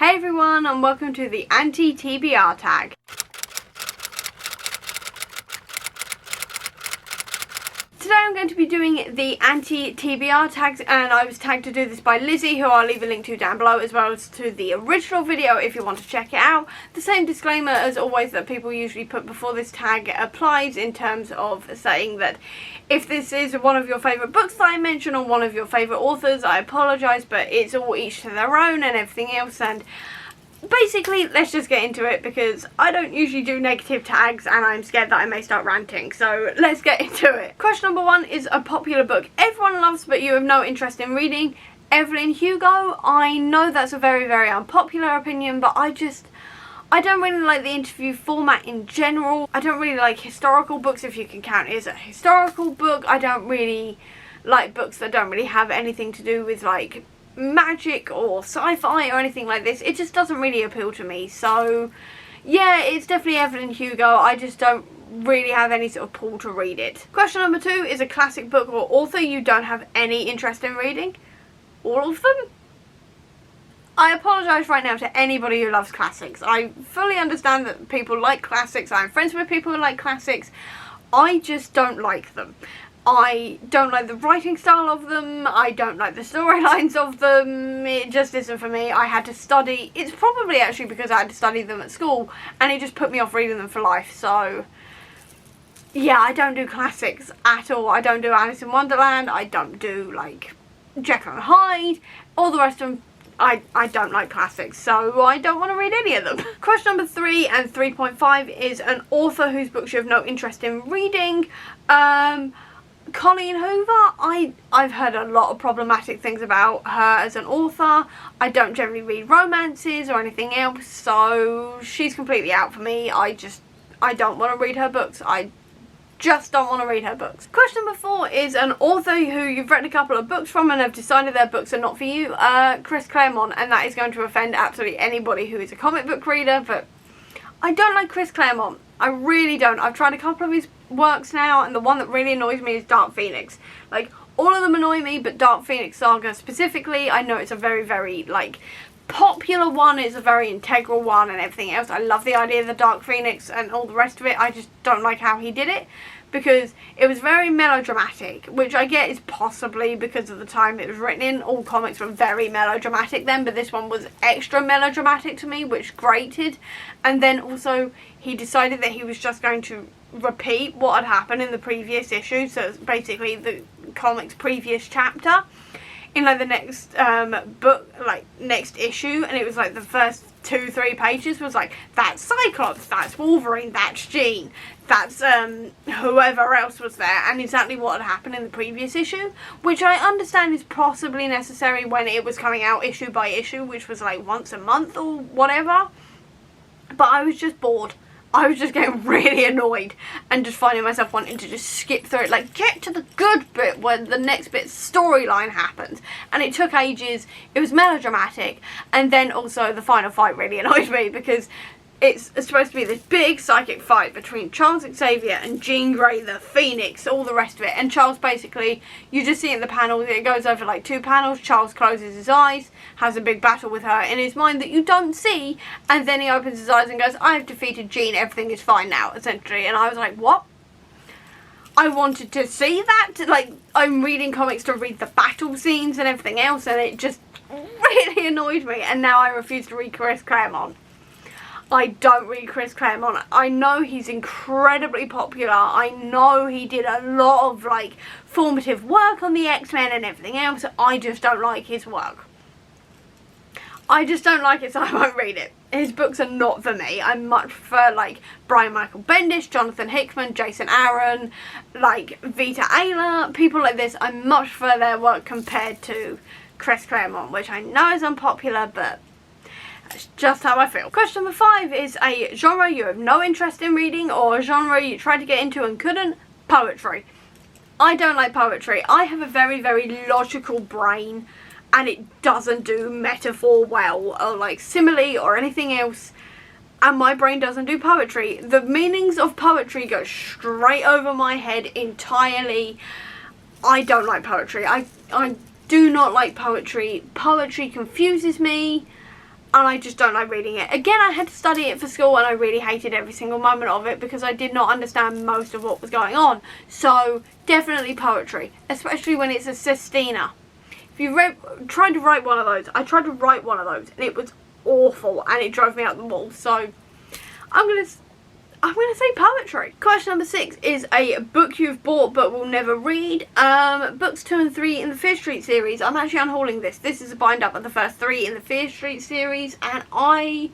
Hey everyone, and welcome to the Anti TBR Tag. Today I'm going to be doing the Anti TBR tags, and I was tagged to do this by Lizzie, who I'll leave a link to down below, as well as to the original video if you want to check it out. The same disclaimer as always that people usually put before this tag applies, in terms of saying that if this is one of your favourite books that I mention or one of your favourite authors, I apologise, but it's all each to their own and everything else. And basically, let's just get into it, because I don't usually do negative tags and I'm scared that I may start ranting, so let's get into it. Question number 1 is a popular book everyone loves but you have no interest in reading. Evelyn Hugo. I know that's a very, very unpopular opinion, but I don't really like the interview format in general. I don't really like historical books, if you can count it as a historical book. I don't really like books that don't really have anything to do with like magic or sci-fi or anything like this. It just doesn't really appeal to me. So yeah, it's definitely Evelyn Hugo. I just don't really have any sort of pull to read it. Question number 2 is a classic book or author you don't have any interest in reading. All of them? I apologise right now to anybody who loves classics. I fully understand that people like classics. I'm friends with people who like classics. I just don't like them. I don't like the writing style of them. I don't like the storylines of them. It just isn't for me. I had to study. It's probably actually because I had to study them at school, and it just put me off reading them for life. So yeah, I don't do classics at all. I don't do Alice in Wonderland. I don't do like Jekyll and Hyde. All the rest of them, I don't like classics, so I don't want to read any of them. Question number 3 and 3.5 is an author whose books you have no interest in reading. Colleen Hoover. I've heard a lot of problematic things about her as an author. I don't generally read romances or anything else, so she's completely out for me. I don't want to read her books. I just don't want to read her books. Question number 4 is an author who you've read a couple of books from and have decided their books are not for you. Chris Claremont, and that is going to offend absolutely anybody who is a comic book reader, but I don't like Chris Claremont. I really don't. I've tried a couple of his works now, and the one that really annoys me is Dark Phoenix. Like, all of them annoy me, but Dark Phoenix Saga specifically, I know it's a very, very, like, popular one. It's a very integral one and everything else. I love the idea of the Dark Phoenix and all the rest of it. I just don't like how he did it, because it was very melodramatic, which I get is possibly because of the time it was written in. All comics were very melodramatic then, but this one was extra melodramatic to me, which grated. And then also he decided that he was just going to repeat what had happened in the previous issue, so it's basically the comic's previous chapter in like the next book, like next issue, and it was like the first 2-3 pages was like, that's Cyclops, that's Wolverine, that's Jean, that's whoever else was there, and exactly what had happened in the previous issue, which I understand is possibly necessary when it was coming out issue by issue, which was like once a month or whatever. But I was just bored. I was just getting really annoyed and just finding myself wanting to just skip through it. Like, get to the good bit where the next bit's storyline happens. And it took ages. It was melodramatic. And then also the final fight really annoyed me, because it's supposed to be this big psychic fight between Charles Xavier and Jean Grey, the Phoenix, all the rest of it. And Charles basically, you just see it in the panels, it goes over like 2 panels. Charles closes his eyes, has a big battle with her in his mind that you don't see, and then he opens his eyes and goes, I've defeated Jean, everything is fine now, essentially. And I was like, what? I wanted to see that. Like, I'm reading comics to read the battle scenes and everything else, and it just really annoyed me. And now I refuse to read Chris Claremont. I don't read Chris Claremont. I know he's incredibly popular. I know he did a lot of like formative work on the X-Men and everything else. I just don't like his work. I just don't like it, so I won't read it. His books are not for me. I much prefer like Brian Michael Bendis, Jonathan Hickman, Jason Aaron, like Vita Ayla, people like this. I much prefer their work compared to Chris Claremont, which I know is unpopular, but that's just how I feel. Question number 5 is a genre you have no interest in reading, or a genre you tried to get into and couldn't. Poetry. I don't like poetry. I have a very, very logical brain, and it doesn't do metaphor well, or like simile or anything else, and my brain doesn't do poetry. The meanings of poetry go straight over my head entirely. I don't like poetry. I do not like poetry. Poetry confuses me. and I just don't like reading it. Again, I had to study it for school and I really hated every single moment of it because I did not understand most of what was going on. So definitely poetry, especially when it's a sestina. If you tried to write one of those, I tried to write one of those and it was awful and it drove me up the wall. So I'm gonna say poetry. Question number 6 is a book you've bought but will never read. Books 2 and 3 in the Fear Street series. I'm actually unhauling this. This is a bind up of the first 3 in the Fear Street series, and I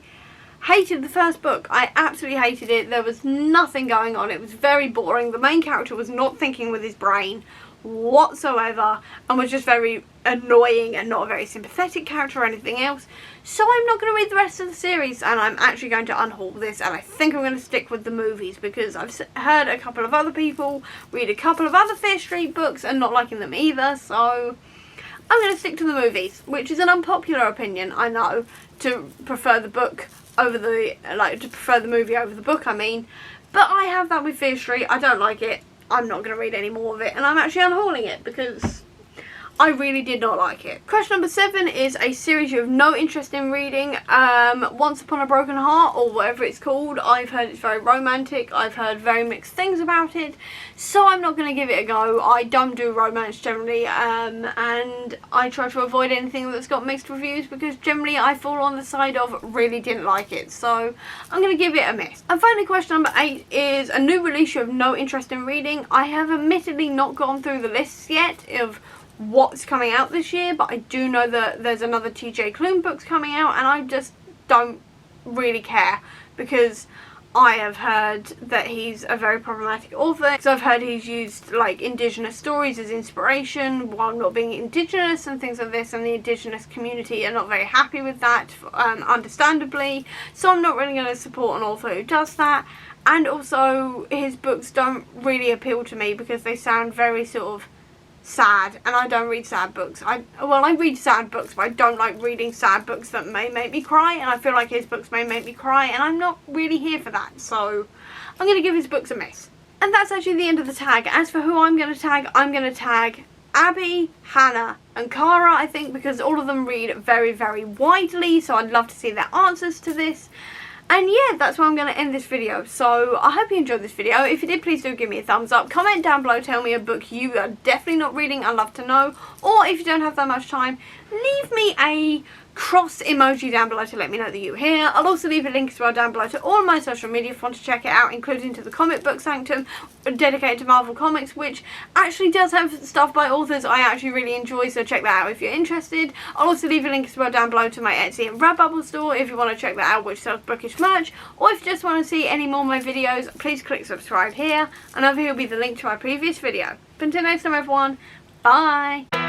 hated the first book. I absolutely hated it. There was nothing going on. It was very boring. The main character was not thinking with his brain whatsoever and was just very annoying and not a very sympathetic character or anything else. So I'm not going to read the rest of the series, and I'm actually going to unhaul this, and I think I'm going to stick with the movies because I've heard a couple of other people read a couple of other Fear Street books and not liking them either, so I'm going to stick to the movies, which is an unpopular opinion, I know, to prefer the book over the, to prefer the movie over the book, I mean, but I have that with Fear Street. I don't like it. I'm not going to read any more of it, and I'm actually unhauling it because I really did not like it. Question number 7 is a series you have no interest in reading. Once Upon a Broken Heart, or whatever it's called. I've heard it's very romantic. I've heard very mixed things about it, so I'm not going to give it a go. I don't do romance generally, and I try to avoid anything that's got mixed reviews because generally I fall on the side of really didn't like it, so I'm going to give it a miss. And finally, question number 8 is a new release you have no interest in reading. I have admittedly not gone through the lists yet of what's coming out this year, but I do know that there's another TJ Klune books coming out, and I just don't really care because I have heard that he's a very problematic author. So I've heard he's used like indigenous stories as inspiration while not being indigenous and things like this, and the indigenous community are not very happy with that, understandably. So I'm not really going to support an author who does that. And also his books don't really appeal to me because they sound very sort of sad, and I don't read sad books. I read sad books, but I don't like reading sad books that may make me cry, and I feel like his books may make me cry, and I'm not really here for that, so I'm going to give his books a miss. And that's actually the end of the tag. As for who I'm going to tag, I'm going to tag Abby, Hannah and Cara, I think, because all of them read very, very widely, so I'd love to see their answers to this. And yeah, that's where I'm going to end this video. So I hope you enjoyed this video. If you did, please do give me a thumbs up. Comment down below, tell me a book you are definitely not reading. I'd love to know. Or if you don't have that much time, leave me a cross emoji down below to let me know that you're here. I'll also leave a link as well down below to all my social media if you want to check it out, including to the comic book sanctum dedicated to Marvel Comics, which actually does have stuff by authors I actually really enjoy, so check that out if you're interested. I'll also leave a link as well down below to my Etsy and Redbubble store if you want to check that out, which sells bookish merch. Or if you just want to see any more of my videos, please click subscribe here, and over here will be the link to my previous video. But until next time everyone, bye!